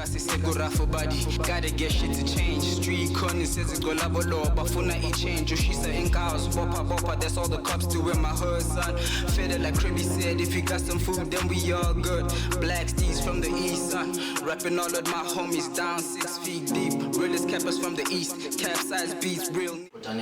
for body, gotta get shit to change. Street corner says it go love law, but for not change. Oh, she's in cows, boppa, that's all the cops do in my hood, son. Fed like Cribby said, if you got some food, then we all good. Blaq Steaze from the east, son. Rapping all of my homies down 6 feet deep. Realest cappers from the east, capsize beats, real. Better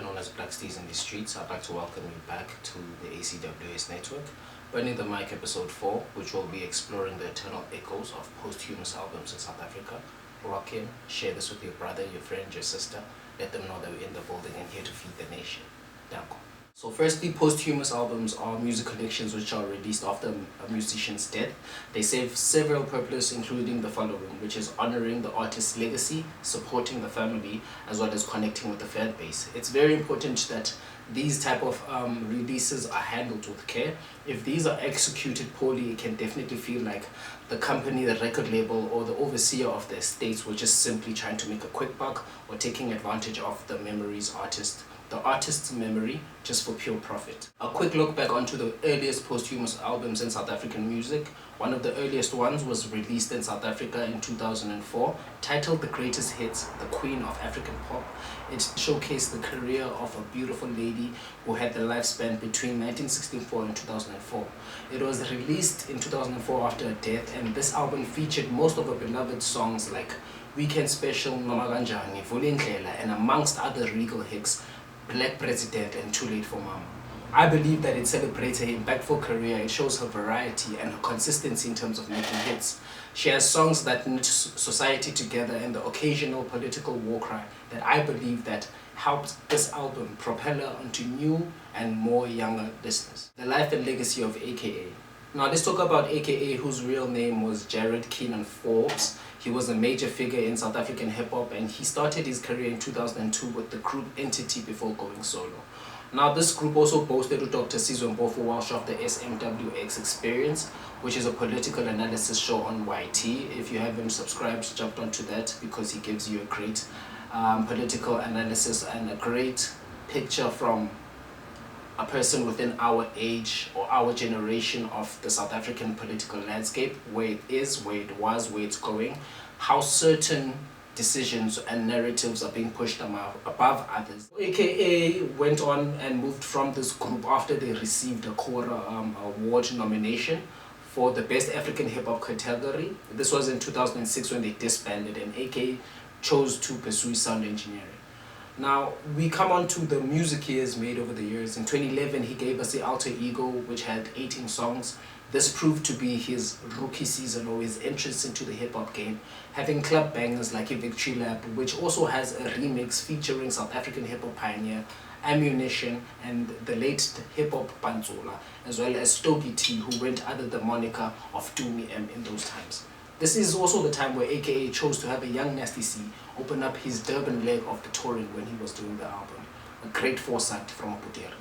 known as Blaq Steaze in the streets, I'd like to welcome you back to the ACWS network. Burning the Mic episode 4, which will be exploring the eternal echoes of posthumous albums in South Africa. Rock in, share this with your brother, your friend, your sister. Let them know that we're in the building and here to feed the nation. Danko. So firstly, posthumous albums are music collections which are released after a musician's death. They serve several purposes, including the following, which is honoring the artist's legacy, supporting the family, as well as connecting with the fan base. It's very important that these type of releases are handled with care. If these are executed poorly, it can definitely feel like the company, the record label, or the overseer of the estates were just simply trying to make a quick buck or taking advantage of the artist's memory just for pure profit. A quick look back onto the earliest posthumous albums in South African music. One of the earliest ones was released in South Africa in 2004, titled The Greatest Hits, the Queen of African Pop. It showcased the career of a beautiful lady who had the lifespan between 1964 and 2004. It was released in 2004 after her death, and this album featured most of her beloved songs like Weekend Special, Noma Kanjani, Vulindlela, and amongst other regal hits, Black President and Too Late for Mama. I believe that it celebrates her impactful career. It shows her variety and her consistency in terms of making hits. She has songs that knit society together and the occasional political war cry that I believe that helped this album propel her onto new and more younger listeners. The life and legacy of AKA. Now let's talk about AKA, whose real name was Jared Keenan Forbes. He was a major figure in South African hip-hop, and he started his career in 2002 with the group Entity before going solo. Now this group also boasted Dr. Sizwe Mpofu Walsh of the SMWX Experience, which is a political analysis show on YT. If you haven't subscribed, jump onto that because he gives you a great political analysis and a great picture from a person within our age or our generation of the South African political landscape, where it is, where it was, where it's going, how certain decisions and narratives are being pushed above others. AKA went on and moved from this group after they received a Kora award nomination for the Best African Hip Hop category. This was in 2006 when they disbanded, and AKA chose to pursue sound engineering. Now, we come on to the music he has made over the years. In 2011, he gave us the Alter Ego, which had 18 songs. This proved to be his rookie season or his entrance into the hip-hop game, having club bangers like a Victory Lap, which also has a remix featuring South African hip-hop pioneer Ammunition and the late hip-hop Panzola, as well as Stogie T, who went under the moniker of Doomy M in those times. This is also the time where AKA chose to have a young Nasty C open up his Durban leg of the touring when he was doing the album. A great foresight from Aputera.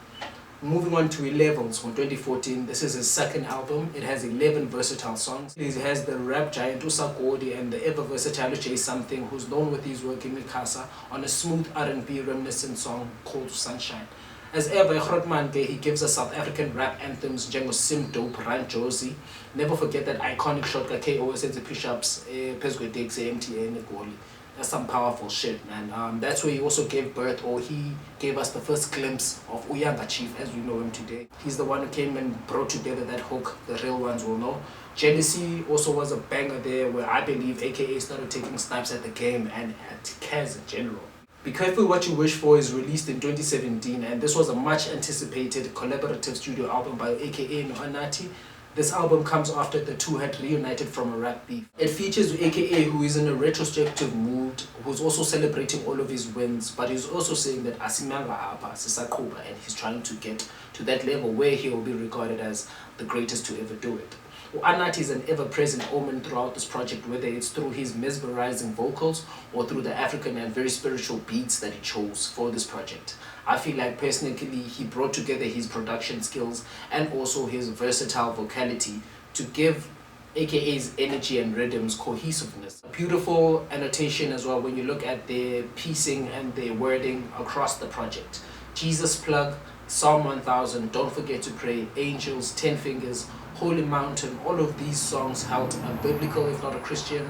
Moving on to 11s from 2014, this is his second album. It has 11 versatile songs. It has the rap giant Usagodi and the ever versatile Jay Something, who's known with his work in Mikasa, on a smooth R&B reminiscent song called Sunshine. As ever, Grootman, he gives us South African rap anthems, Django Sim Dope, Run Josie. Never forget that iconic shot like KOS and the push-ups, Pesco Dix, MTN, Goli. That's some powerful shit, man. That's where he also gave birth, or he gave us the first glimpse of Uyanga Chief as we know him today. He's the one who came and brought together that hook, the real ones will know. Jealousy also was a banger there, where I believe AKA started taking snipes at the game and at Kaz in general. Be Careful What You Wish For is released in 2017, and this was a much anticipated collaborative studio album by AKA and Anati. This album comes after the two had reunited from a rap beef. It features AKA, who is in a retrospective mood, who's also celebrating all of his wins, but he's also saying that Asimanga Apa, Sisakuba, and he's trying to get to that level where he will be regarded as the greatest to ever do it. Anati is an ever-present omen throughout this project, whether it's through his mesmerizing vocals or through the African and very spiritual beats that he chose for this project. I feel like personally he brought together his production skills and also his versatile vocality to give AKA's energy and rhythms cohesiveness. A beautiful annotation as well when you look at their piecing and their wording across the project. Jesus Plug, Psalm 1000, Don't Forget to Pray, Angels, 10 Fingers, Holy Mountain, all of these songs held a biblical, if not a Christian,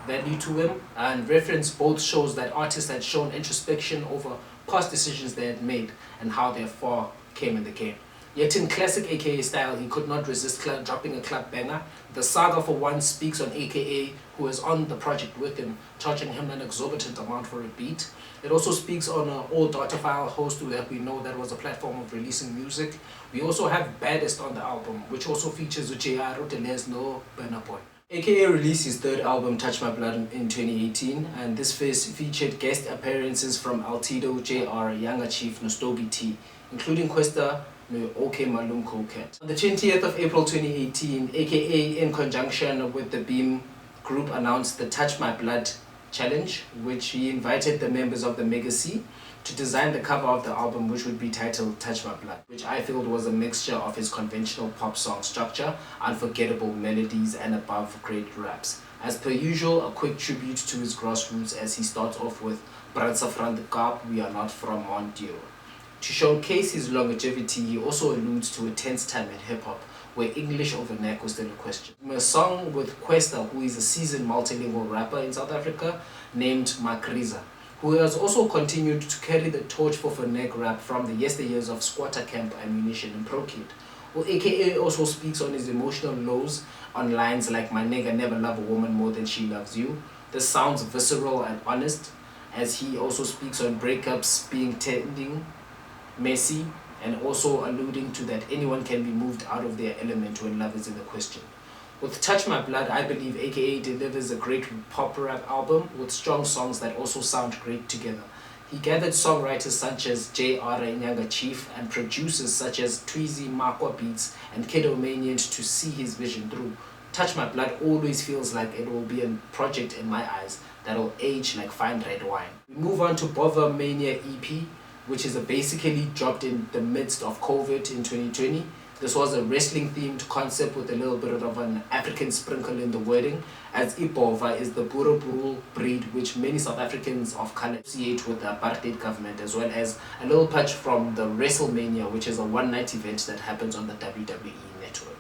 value to them, and reference both shows that artists had shown introspection over past decisions they had made and how their fall came in the game. Yet in classic AKA style, he could not resist dropping a club banger. The saga for one speaks on AKA, who is on the project with him, charging him an exorbitant amount for a beat. It also speaks on an old Dataphile host that we know that was a platform of releasing music. We also have Baddest on the album, which also features J.R. Delez no Burna Boy. AKA released his third album, Touch My Blood, in 2018, and this featured guest appearances from Altido, JR, Younger Chief, Nostogi T, including Questa, OK Malum Cocat. On the 20th of April 2018, AKA in conjunction with the Beam group announced the Touch My Blood challenge, which he invited the members of the Legacies to design the cover of the album, which would be titled Touch My Blood, which I felt was a mixture of his conventional pop song structure, unforgettable melodies, and above-grade raps. As per usual, a quick tribute to his grassroots as he starts off with Brenda from the Kaap, We Are Not From Montio. To showcase his longevity, he also alludes to a tense time in hip-hop, where English over neck was still a question. A song with Questa, who is a seasoned multilingual rapper in South Africa, named Makriza, who has also continued to carry the torch for Phoneg rap from the yesteryears of Squatter Camp, Ammunition, and Pro Kid. Well, AKA also speaks on his emotional lows on lines like "My nigga never love a woman more than she loves you." This sounds visceral and honest, as he also speaks on breakups being tending, messy, and also alluding to that anyone can be moved out of their element when love is in the question. With Touch My Blood, I believe AKA delivers a great pop rap album with strong songs that also sound great together. He gathered songwriters such as J.R. Nyanga Chief and producers such as Tweezy, Makwa Beats, and Kiddo Manian to see his vision through. Touch My Blood always feels like it will be a project in my eyes that will age like fine red wine. We move on to Bother Mania EP, which is basically dropped in the midst of COVID in 2020. This was a wrestling-themed concept with a little bit of an African sprinkle in the wording, as Ibova is the Boeroepoel breed which many South Africans of color associate with the apartheid government, as well as a little patch from the WrestleMania, which is a one-night event that happens on the WWE network.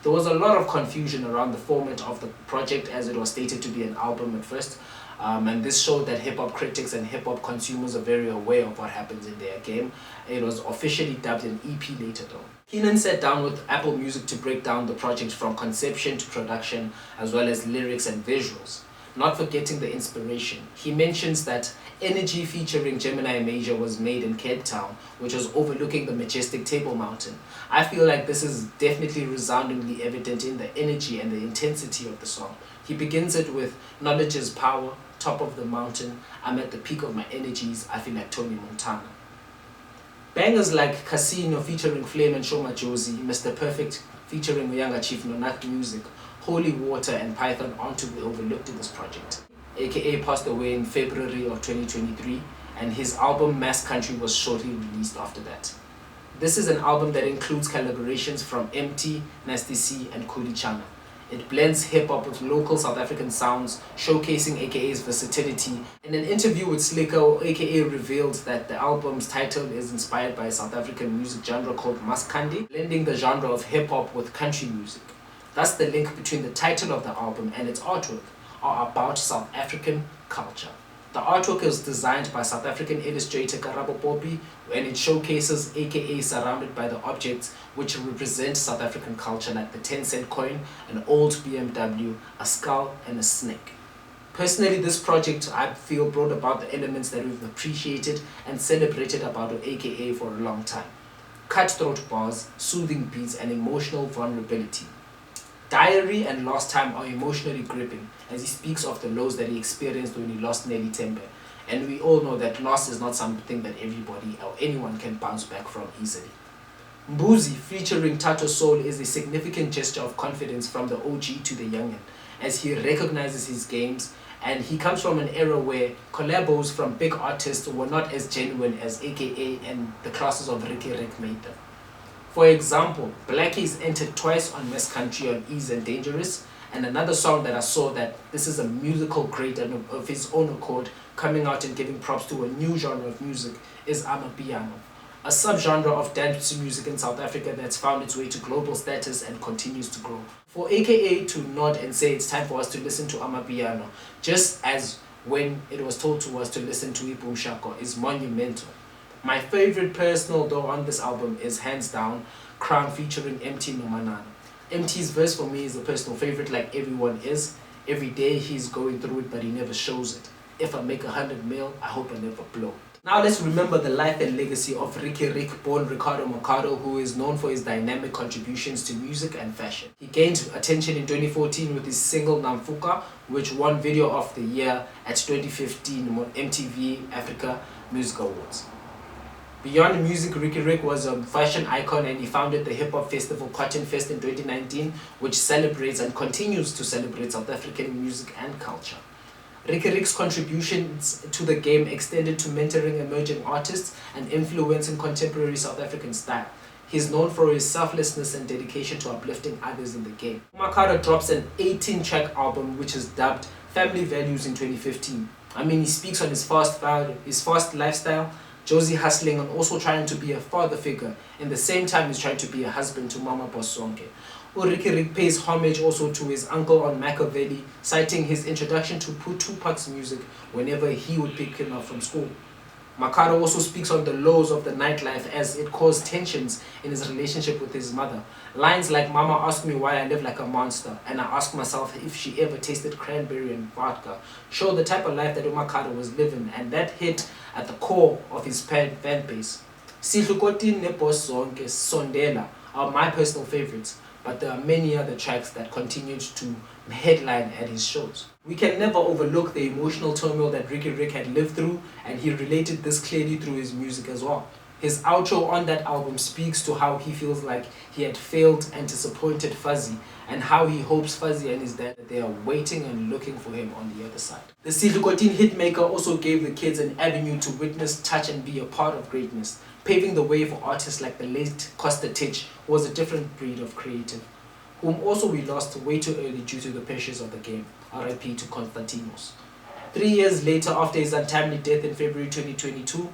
There was a lot of confusion around the format of the project, as it was stated to be an album at first, and this showed that hip-hop critics and hip-hop consumers are very aware of what happens in their game. It was officially dubbed an EP later though. Keenan sat down with Apple Music to break down the project from conception to production, as well as lyrics and visuals. Not forgetting the inspiration, he mentions that Energy featuring Gemini Major was made in Cape Town, which was overlooking the majestic Table Mountain. I feel like this is definitely resoundingly evident in the energy and the intensity of the song. He begins it with "Knowledge is power, top of the mountain, I'm at the peak of my energies, I feel like Tony Montana." Bangers like Casino featuring Flame and Shoma Josie, Mr. Perfect featuring Younger Chief Nonak Music, Holy Water, and Python aren't to be overlooked in this project. AKA passed away in February of 2023, and his album Mass Country was shortly released after that. This is an album that includes collaborations from MT, Nasty C, and Kuli Chana. It blends hip-hop with local South African sounds, showcasing AKA's versatility. In an interview with Slicker, AKA revealed that the album's title is inspired by a South African music genre called Maskandi, blending the genre of hip-hop with country music. Thus, the link between the title of the album and its artwork are about South African culture. The artwork is designed by South African illustrator Karabo Poppy, and it showcases AKA surrounded by the objects which represent South African culture, like the 10-cent coin, an old BMW, a skull, and a snake. Personally, this project I feel brought about the elements that we've appreciated and celebrated about AKA for a long time. Cutthroat bars, soothing beats, and emotional vulnerability. Diary and Lost Time are emotionally gripping, as he speaks of the lows that he experienced when he lost Nelly Tembe. And we all know that loss is not something that everybody or anyone can bounce back from easily. Mbuzi featuring Tato Soul is a significant gesture of confidence from the OG to the youngin, as he recognizes his games, and he comes from an era where collabos from big artists were not as genuine as AKA and the classes of Ricky Rick made them. For example, Blackies entered twice on Mass Country on Ease and Dangerous, and another song that I saw that this is a musical great and of his own accord, coming out and giving props to a new genre of music, is Amapiano. a subgenre of dance music in South Africa that's found its way to global status and continues to grow. For AKA to nod and say it's time for us to listen to Amapiano, just as when it was told to us to listen to Ibu Shako, is monumental. My favorite personal though on this album is hands down Crown featuring MT Nomanana. MT's verse for me is a personal favorite, like everyone is. Every day he's going through it, but he never shows it. If I make 100 mil, I hope I never blow. Now let's remember the life and legacy of Ricky Rick, born Ricardo Mercado, who is known for his dynamic contributions to music and fashion. He gained attention in 2014 with his single Namfuka, which won Video of the Year at 2015 MTV Africa Music Awards. Beyond music, Ricky Rick was a fashion icon, and he founded the hip-hop festival Cotton Fest in 2019, which celebrates and continues to celebrate South African music and culture. Ricky Rick's contributions to the game extended to mentoring emerging artists and influencing contemporary South African style. He is known for his selflessness and dedication to uplifting others in the game. Mercado drops an 18-track album which is dubbed Family Values in 2015. I mean, he speaks on his fast lifestyle, Josie hustling, and also trying to be a father figure. In the same time, he's trying to be a husband to Mama Bosonke. Ricky Rick pays homage also to his uncle on Machiavelli, citing his introduction to Tupac's music whenever he would pick him up from school. Mercado also speaks on the lows of the nightlife as it caused tensions in his relationship with his mother. Lines like "Mama asked me why I live like a monster, and I asked myself if she ever tasted cranberry and vodka" show the type of life that Mercado was living, and that hit at the core of his fan base. Sihlukoti Nebosonke Sondela are my personal favorites, but there are many other tracks that continued to headline at his shows. We can never overlook the emotional turmoil that Ricky Rick had lived through, and he related this clearly through his music as well. His outro on that album speaks to how he feels like he had failed and disappointed Fassie, and how he hopes Fassie and his dad, they are waiting and looking for him on the other side. The Sidlukotin hitmaker also gave the kids an avenue to witness, touch, and be a part of greatness, paving the way for artists like the late Costa Titch, who was a different breed of creative, whom also we lost way too early due to the pressures of the game. RIP to Constantinos. 3 years later, after his untimely death in February 2022,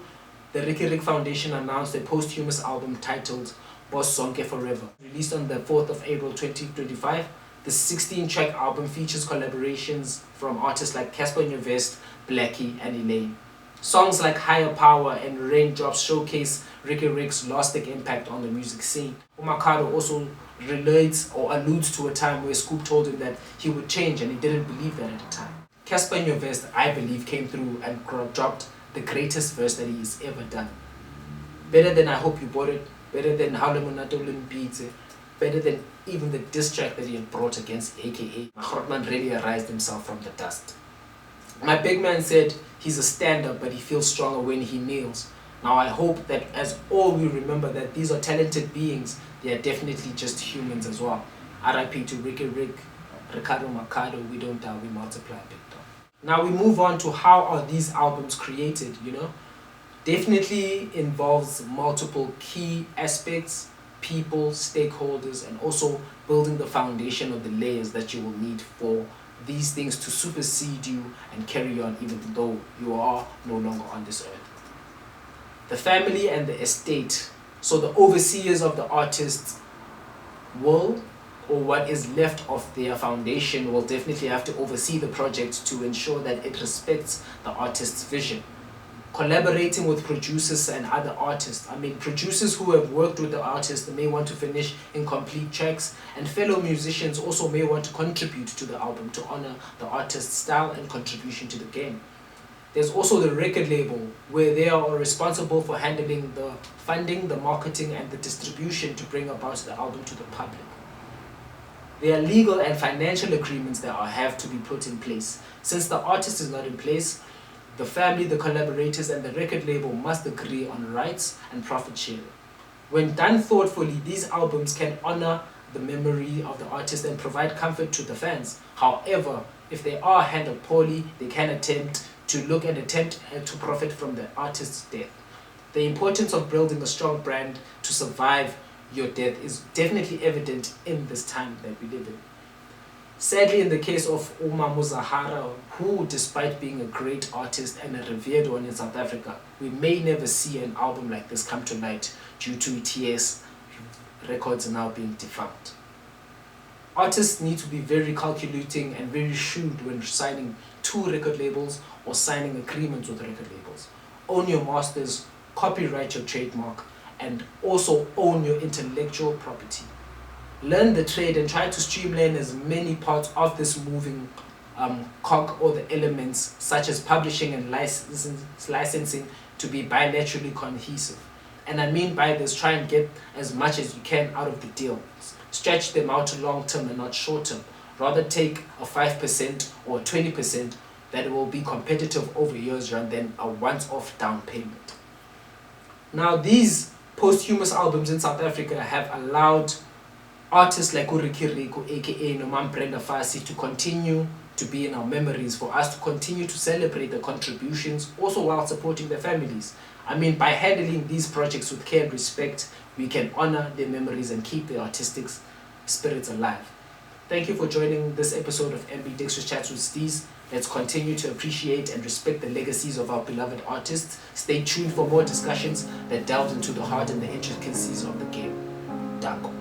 the Ricky Rick Foundation announced a posthumous album titled Boss Sonke Forever. Released on the 4th of April 2025, the 16-track album features collaborations from artists like Casper Nyovest, Blaqui, and Elaine. Songs like Higher Power and Raindrops showcase Ricky Rick's lasting impact on the music scene. Mercado also relates or alludes to a time where Scoop told him that he would change, and he didn't believe that at the time. Casper Nyovest, I believe, came through and dropped the greatest verse that he's ever done. Better than I Hope You Bought It, better than How Lemonatolin Beats, better than even the diss track that he had brought against AKA. Grootman really arised himself from the dust. My big man said he's a stand-up, but he feels stronger when he kneels. Now I hope that as all we remember that these are talented beings, they are definitely just humans as well. RIP to Ricky Rick, Ricardo Mercado, we don't die, we multiply, big dog. Now we move on to how are these albums created, Definitely involves multiple key aspects, people, stakeholders, and also building the foundation of the layers that you will need for these things to supersede you and carry on even though you are no longer on this earth. The family and the estate, so the overseers of the artist's will, or what is left of their foundation, will definitely have to oversee the project to ensure that it respects the artist's vision. Collaborating with producers and other artists. Producers who have worked with the artist may want to finish incomplete tracks, and fellow musicians also may want to contribute to the album to honor the artist's style and contribution to the game. There's also the record label, where they are responsible for handling the funding, the marketing, and the distribution to bring about the album to the public. There are legal and financial agreements that have to be put in place. Since the artist is not in place, the family, the collaborators, and the record label must agree on rights and profit sharing. When done thoughtfully, these albums can honor the memory of the artist and provide comfort to the fans. However, if they are handled poorly, they can attempt to profit from the artist's death. The importance of building a strong brand to survive your death is definitely evident in this time that we live in. Sadly, in the case of Uma Muzahara, who, despite being a great artist and a revered one in South Africa, we may never see an album like this come to light due to TS records now being defunct. Artists need to be very calculating and very shrewd when signing to record labels or signing agreements with record labels. Own your masters, copyright your trademark, and also own your intellectual property. Learn the trade and try to streamline as many parts of this moving cog or the elements such as publishing and licensing to be bilaterally cohesive. And I mean by this, try and get as much as you can out of the deal. Stretch them out long term and not short term. Rather take a 5% or 20% that will be competitive over years rather than a once-off down payment. Now these posthumous albums in South Africa have allowed artists like Uriki Riku, aka Nomam Brenda Fassie, to continue to be in our memories, for us to continue to celebrate the contributions, also while supporting their families. I mean, by handling these projects with care and respect, we can honor their memories and keep their artistic spirits alive. Thank you for joining this episode of MB Dexter's Chats with Steaze. Let's continue to appreciate and respect the legacies of our beloved artists. Stay tuned for more discussions that delve into the heart and the intricacies of the game. Danko.